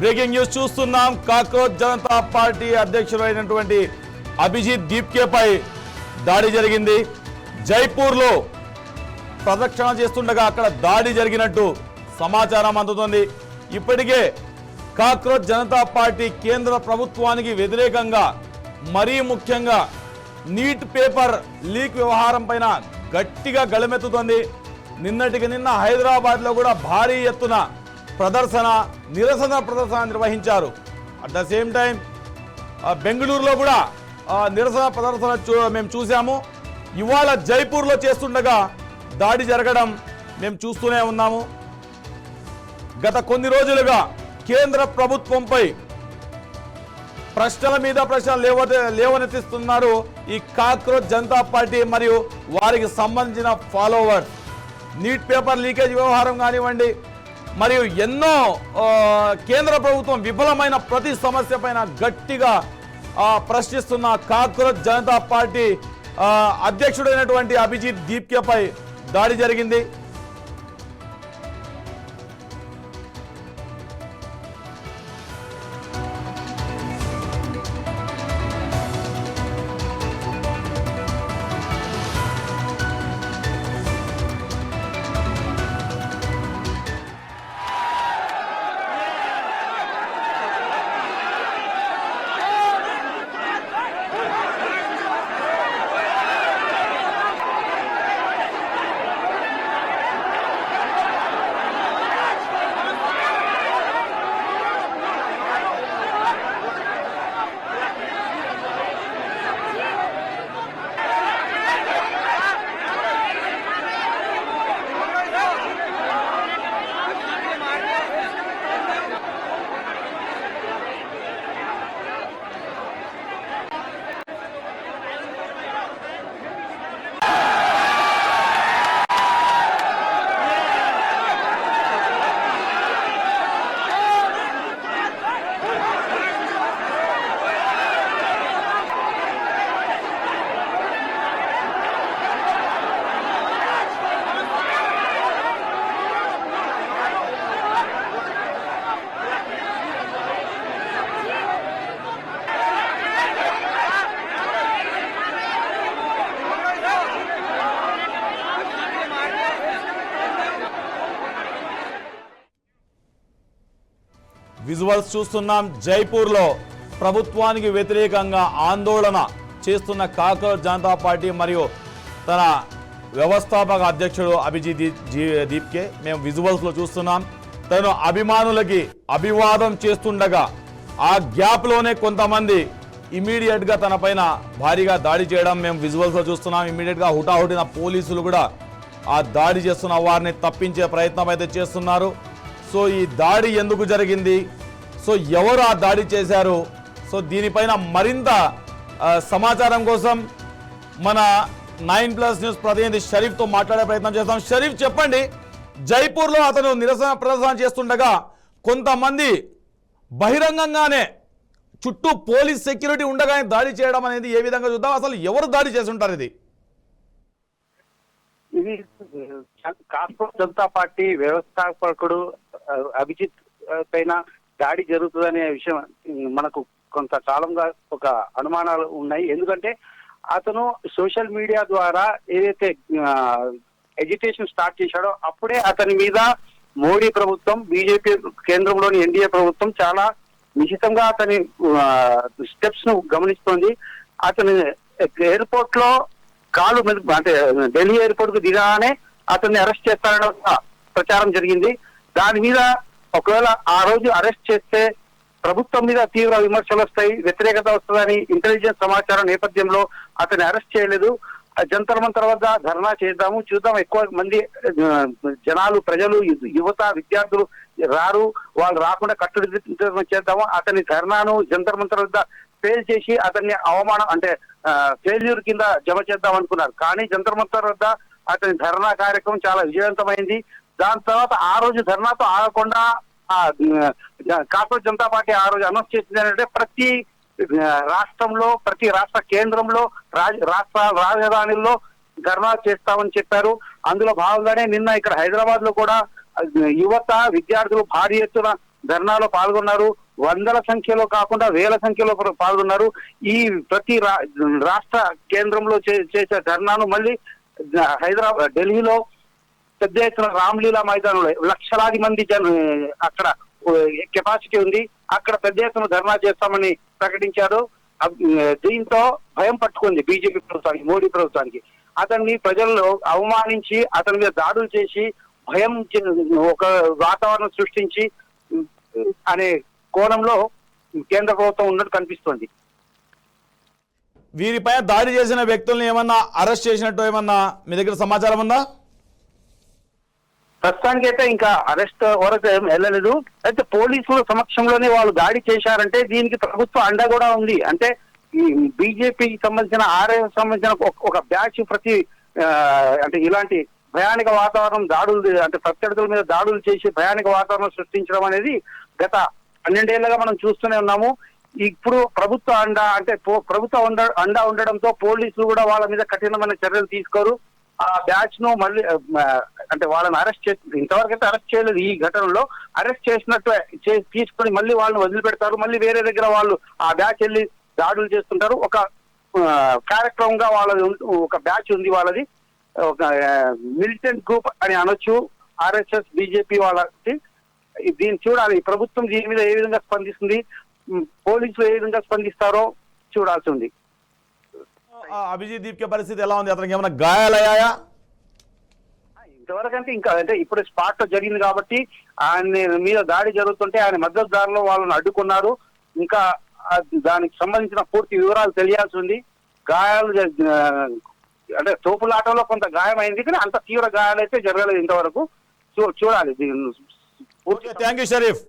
Breaking news చూస్తున్నాం. Cockroach Janata party అధ్యక్షుడైనటువంటి Abhijit Deepke పై దాడి జరిగింది. జైపూర్లో ప్రదక్షిణ చేస్తుండగా అక్కడ దాడి జరిగినట్టు సమాచారం అందుతుంది. ఇప్పటికే కాక్రోచ్ జనతా పార్టీ కేంద్ర ప్రభుత్వానికి వ్యతిరేకంగా మరీ ముఖ్యంగా నీట్ పేపర్ లీక్ వ్యవహారం పైన గట్టిగా గళమెత్తుతోంది. నిన్నటికి నిన్న హైదరాబాద్లో కూడా భారీ ఎత్తున నిరసన ప్రదర్శన నిర్వహించారు. అట్ ద సేమ్ టైం బెంగళూరులో కూడా నిరసన ప్రదర్శన మేము చూసాము. ఇవాళ జైపూర్లో చేస్తుండగా దాడి జరగడం మేము చూస్తూనే ఉన్నాము. గత కొన్ని రోజులుగా కేంద్ర ప్రభుత్వంపై ప్రశ్నల మీద ప్రశ్నలు లేవనెత్తిస్తున్నారు ఈ కాక్రోచ్ జనతా పార్టీ మరియు వారికి సంబంధించిన ఫాలోవర్స్. నీట్ పేపర్ లీకేజ్ వ్యవహారం కానివ్వండి, మరియు ఎన్నో కేంద్ర ప్రభుత్వం విఫలమైన ప్రతి సమస్య పైన గట్టిగా ప్రశ్నిస్తున్న కాక్రోచ్ జనతా పార్టీ అధ్యక్షుడైనటువంటి అభిజిత్ దీప్కే పై దాడి జరిగింది. విజువల్స్ చూస్తున్నాం. జైపూర్లో ప్రభుత్వానికి వ్యతిరేకంగా ఆందోళన చేస్తున్న కాక్రోచ్ జనతా పార్టీ మరియు తన వ్యవస్థాపక అధ్యక్షుడు అభిజిత్ దీప్కే మేము విజువల్స్లో చూస్తున్నాం. తను అభిమానులకి అభివాదం చేస్తుండగా ఆ గ్యాప్లోనే కొంతమంది ఇమీడియట్గా తన పైన భారీగా దాడి చేయడం మేము విజువల్స్లో చూస్తున్నాం. ఇమీడియట్గా హుటాహుటిన పోలీసులు కూడా ఆ దాడి చేస్తున్న వారిని తప్పించే ప్రయత్నం అయితే చేస్తున్నారు. సో ఈ దాడి ఎందుకు జరిగింది, సో ఎవరు ఆ దాడి చేశారు, సో దీనిపైన మరింత సమాచారం కోసం మన 9+ న్యూస్ ప్రతినిధి షరీఫ్తో మాట్లాడే ప్రయత్నం చేస్తాం. షరీఫ్, చెప్పండి, జైపూర్లో అతను నిరసన ప్రదర్శన చేస్తుండగా కొంతమంది బహిరంగంగానే చుట్టూ పోలీస్ సెక్యూరిటీ ఉండగానే దాడి చేయడం అనేది ఏ విధంగా చూద్దాం, అసలు ఎవరు దాడి చేసి ఉంటారు? ఇది కాక్రోచ్ జనతా పార్టీ వ్యవస్థాపకుడు అభిజిత్ పైన దాడి జరుగుతుందనే విషయం మనకు కొంతకాలంగా ఒక అనుమానాలు ఉన్నాయి. ఎందుకంటే అతను సోషల్ మీడియా ద్వారా ఏదైతే ఎడ్యుకేషన్ స్టార్ట్ చేశాడో అప్పుడే అతని మీద మోడీ ప్రభుత్వం, బీజేపీ కేంద్రంలోని ఎన్డీఏ ప్రభుత్వం చాలా నిశితంగా అతని స్టెప్స్ ను గమనిస్తోంది. అతని ఎయిర్పోర్ట్ లో అంటే ఢిల్లీ ఎయిర్పోర్ట్ కు దిగానే అతన్ని అరెస్ట్ చేస్తారని ప్రచారం జరిగింది. దాని మీద ఒకవేళ ఆ రోజు అరెస్ట్ చేస్తే ప్రభుత్వం మీద తీవ్ర విమర్శలు వస్తాయి, వ్యతిరేకత వస్తుందని ఇంటెలిజెన్స్ సమాచారం నేపథ్యంలో అతన్ని అరెస్ట్ చేయలేదు. జంతర్ మంతర్ వద్ద ధర్నా చేద్దాము, చూద్దాం ఎక్కువ మంది జనాలు, ప్రజలు, యువత, విద్యార్థులు రారు, వాళ్ళు రాకుండా కట్టుడి చేద్దాము. అతని ధర్నాను జంతర్ మంతర్ వద్ద ఫెయిల్ చేసి అతన్ని అవమానం అంటే ఫెయిల్యూర్ కింద జమ చేద్దాం అనుకున్నారు. కానీ జంతర్ మంతర్ వద్ద అతని ధర్నా కార్యక్రమం చాలా విజయవంతమైంది. దాని తర్వాత ఆ రోజు ధర్నాతో ఆగకుండా కాక్రోచ్ జనతా పార్టీ ఆ రోజు అనౌన్స్ చేసింది ఏంటంటే ప్రతి రాష్ట్రంలో, ప్రతి రాష్ట్ర కేంద్రంలో, రాష్ట్ర రాజధానిలో ధర్నా చేస్తామని చెప్పారు. అందులో భాగంగానే నిన్న ఇక్కడ హైదరాబాద్ లో కూడా యువత, విద్యార్థులు భారీ ఎత్తున ధర్నాలో పాల్గొన్నారు. వందల సంఖ్యలో కాకుండా వేల సంఖ్యలో పాల్గొన్నారు. ఈ ప్రతి రాష్ట్ర కేంద్రంలో చేసే ధర్నాను మళ్ళీ హైదరాబాద్, ఢిల్లీలో పెద్ద ఎత్తున రామ్లీలా మైదానంలో లక్షలాది మంది అక్కడ కెపాసిటీ ఉంది. అక్కడ పెద్ద ఎత్తున ధర్నా చేస్తామని ప్రకటించారు. దీంతో భయం పట్టుకుంది బీజేపీ ప్రభుత్వానికి, మోడీ ప్రభుత్వానికి. అతన్ని ప్రజల్లో అవమానించి అతని మీద దాడులు చేసి భయం ఒక వాతావరణం సృష్టించి అనే కోణంలో కేంద్ర ప్రభుత్వం ఉన్నట్టు కనిపిస్తోంది. వీరిపై దాడి చేసిన వ్యక్తుల్ని ఏమన్నా అరెస్ట్ చేసినట్టు ఏమన్నా మీ దగ్గర సమాచారం ఉందా? ప్రస్తుతానికి అయితే ఇంకా అరెస్ట్ వరకు వెళ్ళలేదు. అయితే పోలీసుల సమక్షంలోనే వాళ్ళు దాడి చేశారంటే దీనికి ప్రభుత్వ అండ కూడా ఉంది. అంటే ఈ బీజేపీకి సంబంధించిన ఆర్ఎస్ సంబంధించిన ఒక బ్యాచ్ ప్రతి అంటే ఇలాంటి భయానక వాతావరణం దాడులు అంటే ప్రత్యర్థుల మీద దాడులు చేసి భయానక వాతావరణం సృష్టించడం అనేది గత 12 ఏళ్లుగా మనం చూస్తూనే ఉన్నాము. ఇప్పుడు ప్రభుత్వ అండ అంటే ప్రభుత్వ అండ ఉండడంతో పోలీసులు కూడా వాళ్ళ మీద కఠినమైన చర్యలు తీసుకోరు. ఆ బ్యాచ్ ను మళ్ళీ అంటే వాళ్ళని అరెస్ట్ చేసి ఇంతవరకు అయితే అరెస్ట్ చేయలేదు. ఈ ఘటనలో అరెస్ట్ చేసినట్టు తీసుకొని మళ్ళీ వాళ్ళని వదిలిపెడతారు. మళ్ళీ వేరే దగ్గర వాళ్ళు ఆ బ్యాచ్ వెళ్ళి దాడులు చేస్తుంటారు. ఒక కార్యక్రమం గా వాళ్ళది ఒక బ్యాచ్ ఉంది. వాళ్ళది ఒక మిలిటెంట్ గ్రూప్ అని అనొచ్చు. ఆర్ఎస్ఎస్ బీజేపీ వాళ్ళకి దీన్ని చూడాలి. ప్రభుత్వం దీని మీద ఏ విధంగా స్పందిస్తుంది, పోలీసులు ఏ విధంగా స్పందిస్తారో చూడాల్సి ఉంది. అభిజిత్ దీప్ కే పరిస్థితి ఎలా ఉంది? అతనికి ఏమైనా గాయాలయ్యాయా? ఇంతవరకు అంటే ఇంకా అంటే ఇప్పుడు స్పాట్ లో జరిగింది కాబట్టి ఆయన మీద దాడి జరుగుతుంటే ఆయన మద్దతుదారులు వాళ్ళని అడ్డుకున్నారు. ఇంకా దానికి సంబంధించిన పూర్తి వివరాలు తెలియాల్సి ఉంది. గాయాలు అంటే తోపులాటలో కొంత గాయమైంది కానీ అంత తీవ్ర గాయాలు అయితే జరగలేదు ఇంతవరకు. చూడాలి. Thank you Sharif.